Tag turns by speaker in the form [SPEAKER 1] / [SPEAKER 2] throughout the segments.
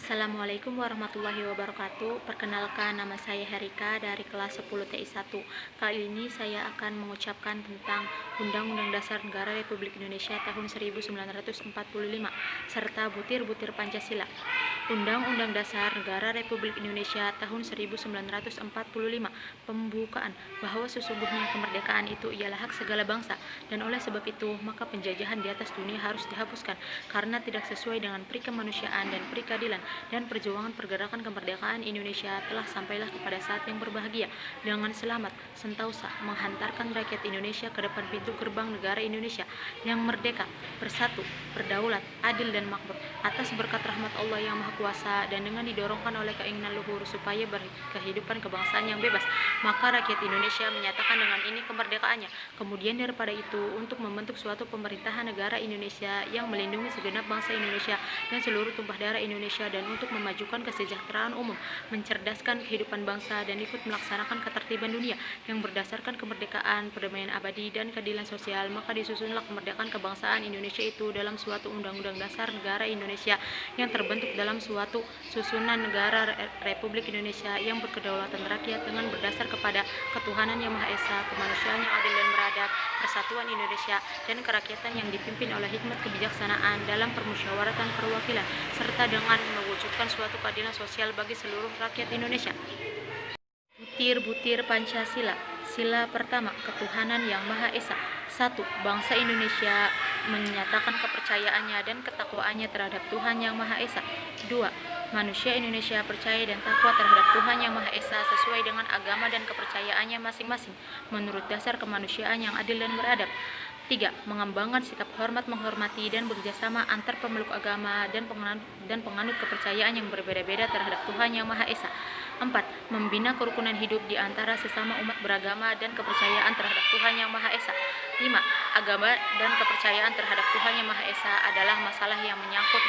[SPEAKER 1] Assalamualaikum warahmatullahi wabarakatuh. Perkenalkan, nama saya Herika dari kelas 10 TI 1. Kali ini saya akan mengucapkan tentang Undang-Undang Dasar Negara Republik Indonesia tahun 1945 serta butir-butir Pancasila. Undang-Undang Dasar Negara Republik Indonesia tahun 1945 pembukaan bahwa sesungguhnya kemerdekaan itu ialah hak segala bangsa, dan oleh sebab itu maka penjajahan di atas dunia harus dihapuskan karena tidak sesuai dengan peri kemanusiaan dan peri keadilan, dan perjuangan pergerakan kemerdekaan Indonesia telah sampailah kepada saat yang berbahagia dengan selamat sentosa menghantarkan rakyat Indonesia ke depan pintu gerbang negara Indonesia yang merdeka, bersatu, berdaulat, adil dan makmur atas berkat rahmat Allah yang Maha Kuasa, dan dengan didorongkan oleh keinginan luhur supaya berkehidupan kebangsaan yang bebas, maka rakyat Indonesia menyatakan dengan ini kemerdekaannya. Kemudian daripada itu, untuk membentuk suatu pemerintahan negara Indonesia yang melindungi segenap bangsa Indonesia dan seluruh tumpah darah Indonesia, dan untuk memajukan kesejahteraan umum, mencerdaskan kehidupan bangsa, dan ikut melaksanakan ketertiban dunia yang berdasarkan kemerdekaan, perdamaian abadi, dan keadilan sosial, maka disusunlah kemerdekaan kebangsaan Indonesia itu dalam suatu Undang-Undang Dasar Negara Indonesia yang terbentuk dalam suatu susunan negara Republik Indonesia yang berkedaulatan rakyat dengan berdasar kepada ketuhanan yang Maha Esa, kemanusiaan yang adil dan beradab, persatuan Indonesia, dan kerakyatan yang dipimpin oleh hikmat kebijaksanaan dalam permusyawaratan perwakilan, serta dengan mewujudkan suatu keadilan sosial bagi seluruh rakyat Indonesia. Butir-butir Pancasila. Sila pertama, ketuhanan yang Maha Esa. 1. Bangsa Indonesia menyatakan kepercayaannya dan ketakwaannya terhadap Tuhan yang Maha Esa. 2. Manusia Indonesia percaya dan takwa terhadap Tuhan yang Maha Esa sesuai dengan agama dan kepercayaannya masing-masing menurut dasar kemanusiaan yang adil dan beradab. 3. Mengembangkan sikap hormat menghormati dan bekerjasama antar pemeluk agama dan penganut kepercayaan yang berbeda-beda terhadap Tuhan yang Maha Esa. 4. Membina kerukunan hidup di antara sesama umat beragama dan kepercayaan terhadap Tuhan yang Maha Esa. 5. Agama dan kepercayaan terhadap Tuhan yang Maha Esa adalah masalah yang menyangkut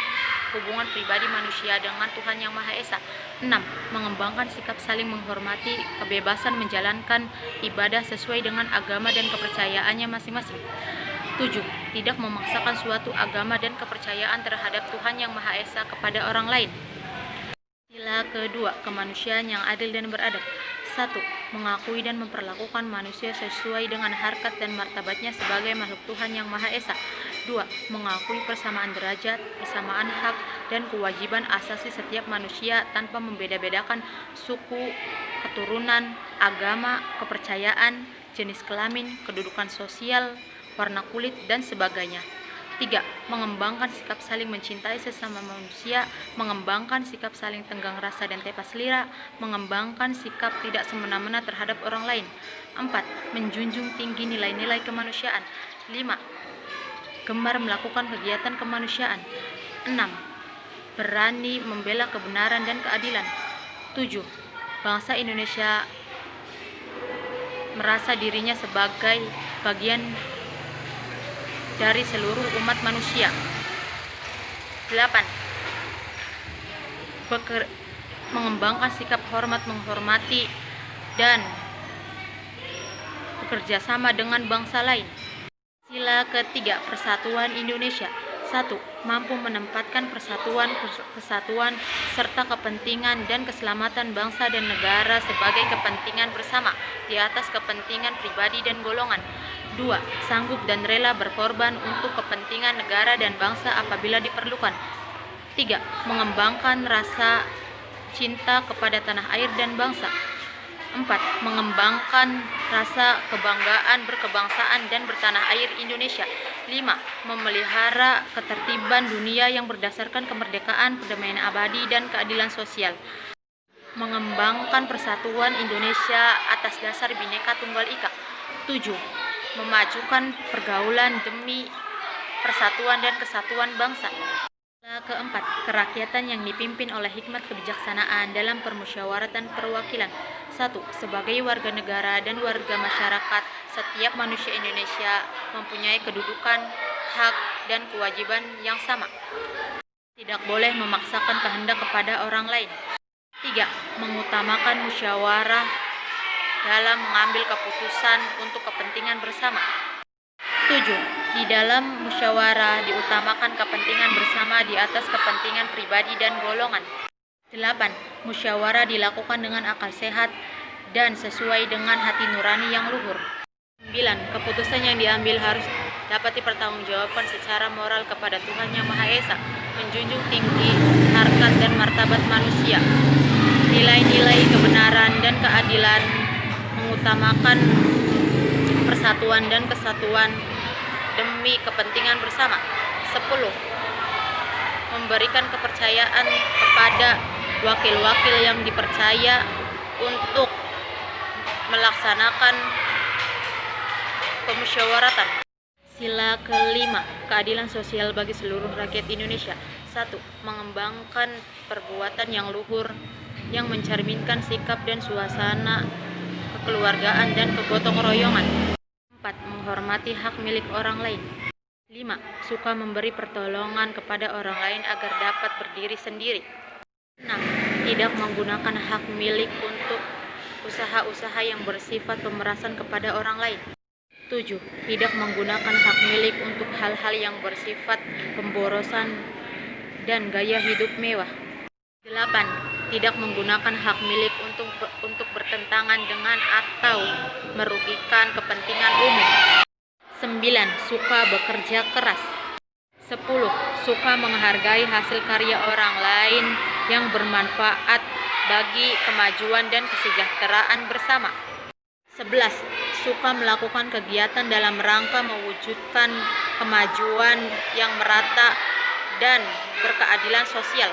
[SPEAKER 1] hubungan pribadi manusia dengan Tuhan yang Maha Esa. 6. Mengembangkan sikap saling menghormati, kebebasan menjalankan ibadah sesuai dengan agama dan kepercayaannya masing-masing. 7. Tidak memaksakan suatu agama dan kepercayaan terhadap Tuhan yang Maha Esa kepada orang lain. Sila kedua, kemanusiaan yang adil dan beradab. 1. Mengakui dan memperlakukan manusia sesuai dengan harkat dan martabatnya sebagai makhluk Tuhan yang Maha Esa. 2. Mengakui persamaan derajat, persamaan hak, dan kewajiban asasi setiap manusia tanpa membeda-bedakan suku, keturunan, agama, kepercayaan, jenis kelamin, kedudukan sosial, warna kulit, dan sebagainya. 3. Mengembangkan sikap saling mencintai sesama manusia, mengembangkan sikap saling tenggang rasa dan tepas lira, mengembangkan sikap tidak semena-mena terhadap orang lain. 4. Menjunjung tinggi nilai-nilai kemanusiaan. 5. Gemar melakukan kegiatan kemanusiaan. 6. Berani membela kebenaran dan keadilan. 7. Bangsa Indonesia merasa dirinya sebagai bagian dari seluruh umat manusia. 8. Mengembangkan sikap hormat menghormati dan bekerja sama dengan bangsa lain. Sila ketiga, persatuan Indonesia. 1. Mampu menempatkan persatuan, kesatuan, serta kepentingan dan keselamatan bangsa dan negara sebagai kepentingan bersama di atas kepentingan pribadi dan golongan. 2. Sanggup dan rela berkorban untuk kepentingan negara dan bangsa apabila diperlukan. 3. Mengembangkan rasa cinta kepada tanah air dan bangsa. 4. Mengembangkan rasa kebanggaan berkebangsaan dan bertanah air Indonesia. 5. Memelihara ketertiban dunia yang berdasarkan kemerdekaan, perdamaian abadi, dan keadilan sosial. Mengembangkan persatuan Indonesia atas dasar Bhinneka Tunggal Ika. 7. Memajukan pergaulan demi persatuan dan kesatuan bangsa. Keempat, kerakyatan yang dipimpin oleh hikmat kebijaksanaan dalam permusyawaratan perwakilan. 1. Sebagai warga negara dan warga masyarakat, setiap manusia Indonesia mempunyai kedudukan, hak, dan kewajiban yang sama. Tidak boleh memaksakan kehendak kepada orang lain. 3. Mengutamakan musyawarah dalam mengambil keputusan untuk kepentingan bersama. 7. Di dalam musyawarah diutamakan kepentingan bersama di atas kepentingan pribadi dan golongan. 8. Musyawarah dilakukan dengan akal sehat dan sesuai dengan hati nurani yang luhur. 9. Keputusan yang diambil harus dapat dipertanggungjawabkan secara moral kepada Tuhan Yang Maha Esa, menjunjung tinggi harkat dan martabat manusia, nilai-nilai kebenaran dan keadilan, mengutamakan persatuan dan kesatuan demi kepentingan bersama. 10. Memberikan kepercayaan kepada wakil-wakil yang dipercaya untuk melaksanakan pemusyawaratan. Sila kelima, keadilan sosial bagi seluruh rakyat Indonesia. 1. Mengembangkan perbuatan yang luhur yang mencerminkan sikap dan suasana kekeluargaan dan kegotong royongan. 4. Menghormati hak milik orang lain. 5. Suka memberi pertolongan kepada orang lain agar dapat berdiri sendiri. 6. Tidak menggunakan hak milik untuk usaha-usaha yang bersifat pemerasan kepada orang lain. 7. Tidak menggunakan hak milik untuk hal-hal yang bersifat pemborosan dan gaya hidup mewah. 8. Tidak menggunakan hak milik untuk bertentangan dengan atau merugikan kepentingan umum. 9. Suka bekerja keras. 10. Suka menghargai hasil karya orang lain yang bermanfaat bagi kemajuan dan kesejahteraan bersama. 11. Suka melakukan kegiatan dalam rangka mewujudkan kemajuan yang merata dan berkeadilan sosial.